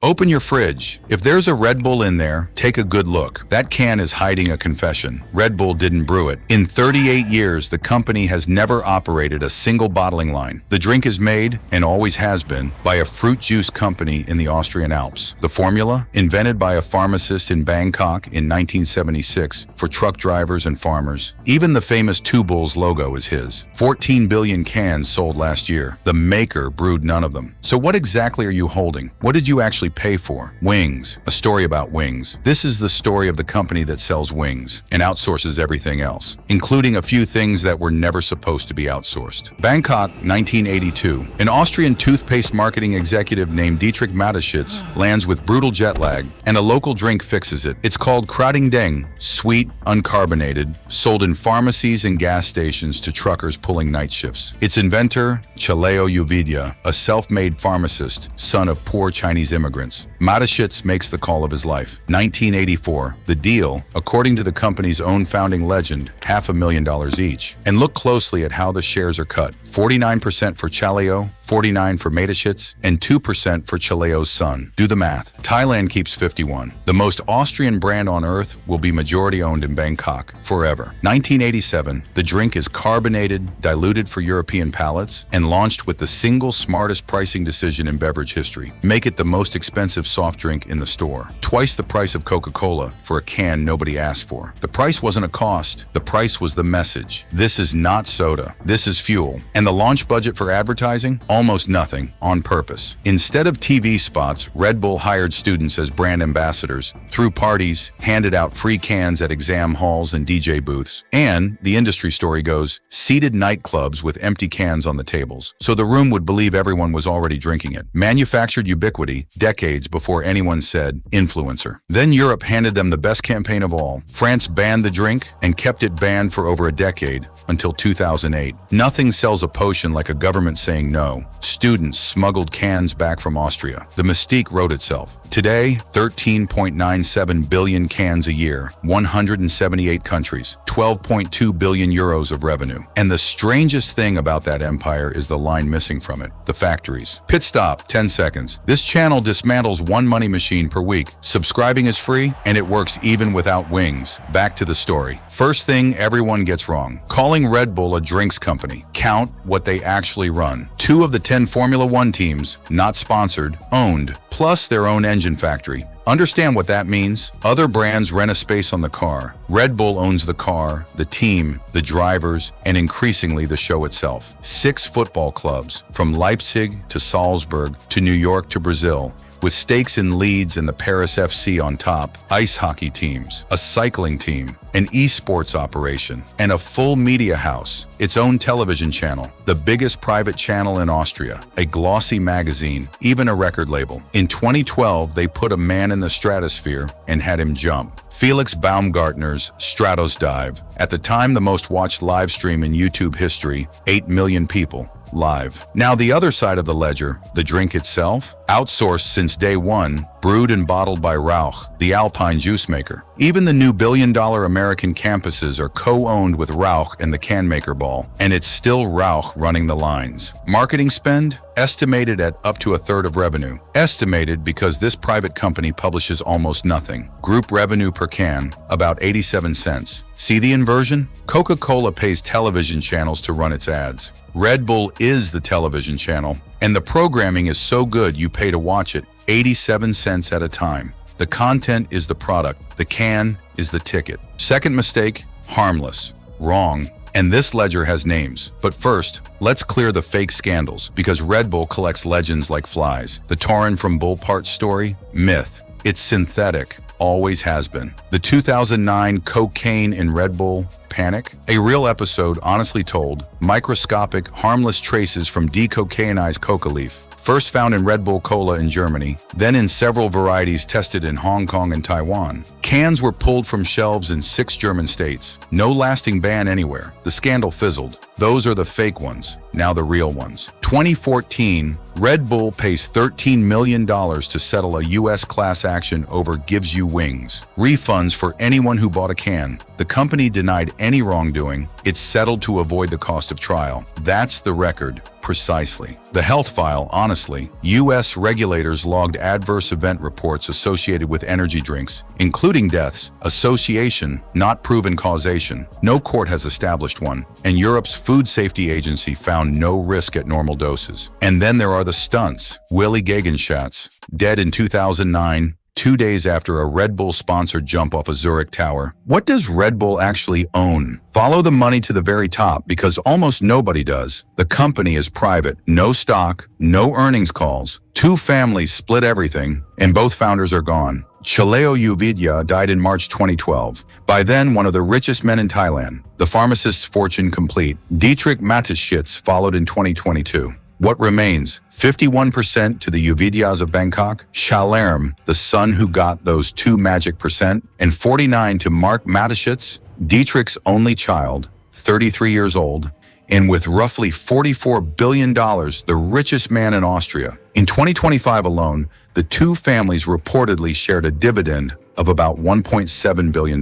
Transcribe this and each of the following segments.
Open your fridge. If there's a Red Bull in there, take a good look. That can is hiding a confession. Red Bull didn't brew it. In 38 years, the company has never operated a single bottling line. The drink is made, and always has been, by a fruit juice company in the Austrian Alps. The formula, invented by a pharmacist in Bangkok in 1976 for truck drivers and farmers. Even the famous Two Bulls logo is his. 14 billion cans sold last year. The maker brewed none of them. So what exactly are you holding? What did you actually pay for? Wings. A story about wings. This is the story of the company that sells wings and outsources everything else, including a few things that were never supposed to be outsourced. Bangkok, 1982. An Austrian toothpaste marketing executive named Dietrich Mateschitz lands with brutal jet lag, and a local drink fixes it. It's called Krating Deng, sweet, uncarbonated, sold in pharmacies and gas stations to truckers pulling night shifts. Its inventor, Chaleo Uvidya, a self-made pharmacist, son of poor Chinese immigrants. Mateschitz makes the call of his life. 1984. The deal, according to the company's own founding legend, $500,000 each. And look closely at how the shares are cut. 49% for Chaleo, 49% for Mateschitz, and 2% for Chaleo's son. Do the math. Thailand keeps 51. The most Austrian brand on earth will be majority owned in Bangkok forever. 1987. The drink is carbonated, diluted for European palates, and launched with the single smartest pricing decision in beverage history. Make it the most expensive soft drink in the store. Twice the price of Coca-Cola for a can nobody asked for. The price wasn't a cost. The price was the message. This is not soda. This is fuel. And the launch budget for advertising? Almost nothing, on purpose. Instead of TV spots, Red Bull hired students as brand ambassadors, threw parties, handed out free cans at exam halls and DJ booths, and, the industry story goes, seated nightclubs with empty cans on the tables, so the room would believe everyone was already drinking it. Manufactured ubiquity, decades before anyone said influencer. Then Europe handed them the best campaign of all. France banned the drink and kept it banned for over a decade, until 2008. Nothing sells a potion like a government saying no. Students smuggled cans back from Austria. The mystique wrote itself. Today, 13.97 billion cans a year, 178 countries, 12.2 billion euros of revenue. And the strangest thing about that empire is the line missing from it, the factories. Pit stop, 10 seconds. This channel dismantles one money machine per week. Subscribing is free, and it works even without wings. Back to the story. First thing everyone gets wrong. Calling Red Bull a drinks company. Count what they actually run. 2 of the 10 Formula One teams, not sponsored, owned, plus their own engine factory. Understand what that means? Other brands rent a space on the car. Red Bull owns the car, the team, the drivers, and increasingly the show itself. 6 football clubs, from Leipzig to Salzburg to New York to Brazil, with stakes in Leeds and the Paris FC on top, ice hockey teams, a cycling team, an esports operation, and a full media house, its own television channel, the biggest private channel in Austria, a glossy magazine, even a record label. In 2012, they put a man in the stratosphere and had him jump. Felix Baumgartner's Stratos Dive, at the time the most watched live stream in YouTube history, 8 million people. Live. Now the other side of the ledger, the drink itself, outsourced since day one, brewed and bottled by Rauch, the Alpine juice maker. Even the new billion-dollar American campuses are co-owned with Rauch and the can maker ball, and it's still Rauch running the lines. Marketing spend? Estimated at up to 1/3 of revenue. Estimated because this private company publishes almost nothing. Group revenue per can, about 87 cents. See the inversion? Coca-Cola pays television channels to run its ads. Red Bull is the television channel, and the programming is so good you pay to watch it, 87 cents at a time. The content is the product. The can is the ticket. Second mistake, harmless. Wrong. And this ledger has names. But first, let's clear the fake scandals, because Red Bull collects legends like flies. The Taurin from Bullpart story? Myth. It's synthetic. Always has been. The 2009 cocaine in Red Bull? Panic? A real episode, honestly told. Microscopic, harmless traces from decocainized coca leaf. First found in Red Bull Cola in Germany, then in several varieties tested in Hong Kong and Taiwan. Cans were pulled from shelves in 6 German states. No lasting ban anywhere. The scandal fizzled. Those are the fake ones, now the real ones. 2014, Red Bull pays $13 million to settle a U.S. class action over Gives You Wings. Refunds for anyone who bought a can. The company denied any wrongdoing. It settled to avoid the cost of trial. That's the record. precisely. The health file, honestly, U.S. regulators logged adverse event reports associated with energy drinks, including deaths, association, not proven causation. No court has established one, and Europe's Food Safety Agency found no risk at normal doses. And then there are the stunts. Willy Gegenschatz, dead in 2009, 2 days after a Red Bull-sponsored jump off a Zurich tower. What does Red Bull actually own? Follow the money to the very top, because almost nobody does. The company is private. No stock, no earnings calls. 2 families split everything, and both founders are gone. Chaleo Uvidya died in March 2012. By then, one of the richest men in Thailand. The pharmacist's fortune complete. Dietrich Mateschitz followed in 2022. What remains? 51% to the Uvidyas of Bangkok, Shalarm, the son who got those 2 magic percent, and 49 to Mark Mateschitz, Dietrich's only child, 33 years old, and with roughly $44 billion, the richest man in Austria. In 2025 alone, the 2 families reportedly shared a dividend of about $1.7 billion.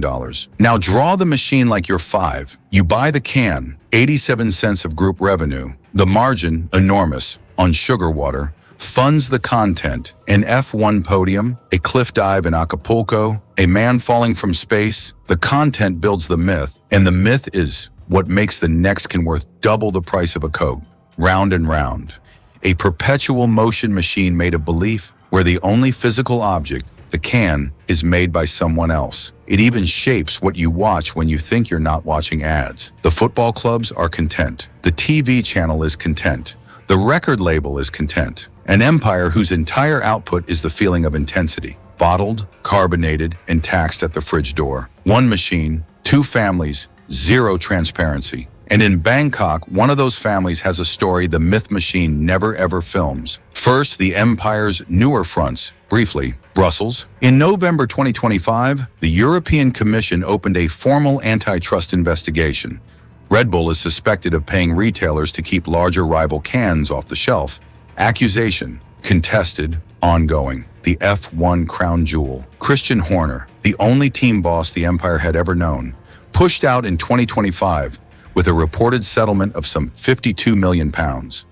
Now draw the machine like you're 5. You buy the can, 87 cents of group revenue. The margin, enormous, on sugar water, funds the content, an F1 podium, a cliff dive in Acapulco, a man falling from space. The content builds the myth, and the myth is what makes the next can worth double the price of a Coke. Round and round. A perpetual motion machine made of belief, where the only physical object, the can, is made by someone else. It even shapes what you watch when you think you're not watching ads. The football clubs are content. The TV channel is content. The record label is content. An empire whose entire output is the feeling of intensity. Bottled, carbonated, and taxed at the fridge door. 1 machine, 2 families, 0 transparency. And in Bangkok, one of those families has a story the myth machine never ever films. First, the empire's newer fronts. Briefly, Brussels. In November 2025, the European Commission opened a formal antitrust investigation. Red Bull is suspected of paying retailers to keep larger rival cans off the shelf. Accusation, contested, ongoing. The F1 crown jewel. Christian Horner, the only team boss the empire had ever known, pushed out in 2025 with a reported settlement of some £52 million.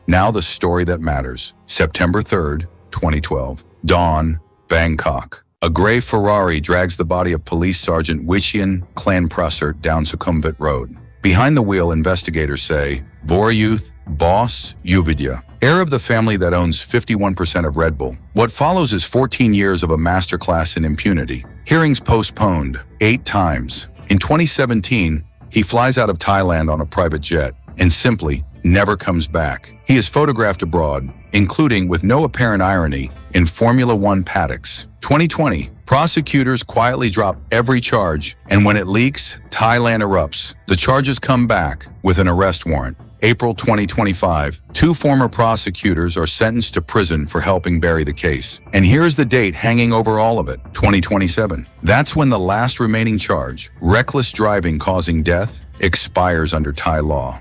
Now the story that matters. September 3rd, 2012. Dawn, Bangkok. A gray Ferrari drags the body of Police Sergeant Wishian Clanprusser down Sukhumvit Road. Behind the wheel, investigators say, Voryuth, boss, Uvidya, heir of the family that owns 51% of Red Bull. What follows is 14 years of a masterclass in impunity. Hearings postponed 8 times. In 2017, he flies out of Thailand on a private jet and simply never comes back. He is photographed abroad, including, with no apparent irony, in Formula One paddocks. 2020, prosecutors quietly drop every charge, and when it leaks, Thailand erupts. The charges come back with an arrest warrant. April 2025, 2 former prosecutors are sentenced to prison for helping bury the case. And here's the date hanging over all of it, 2027. That's when the last remaining charge, reckless driving causing death, expires under Thai law.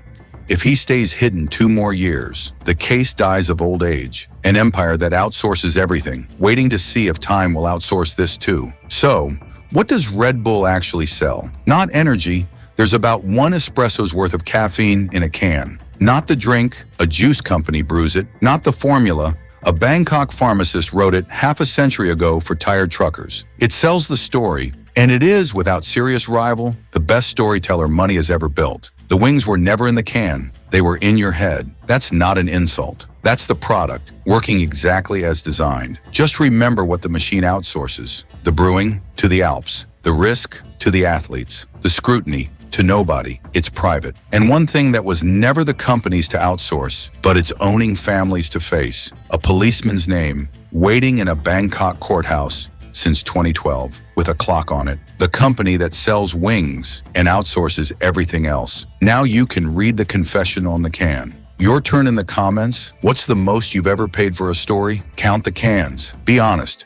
If he stays hidden 2 more years, the case dies of old age, an empire that outsources everything, waiting to see if time will outsource this too. So, what does Red Bull actually sell? Not energy. There's about 1 espresso's worth of caffeine in a can. Not the drink, a juice company brews it. Not the formula, a Bangkok pharmacist wrote it half a century ago for tired truckers. It sells the story, and it is, without serious rival, the best storyteller money has ever built. The wings were never in the can, they were in your head. That's not an insult. That's the product, working exactly as designed. Just remember what the machine outsources. The brewing to the Alps, the risk to the athletes, the scrutiny to nobody. It's private. And one thing that was never the company's to outsource, but its owning families to face. A policeman's name, waiting in a Bangkok courthouse since 2012, with a clock on it. The company that sells wings and outsources everything else. Now you can read the confession on the can. Your turn in the comments. What's the most you've ever paid for a story? Count the cans. Be honest.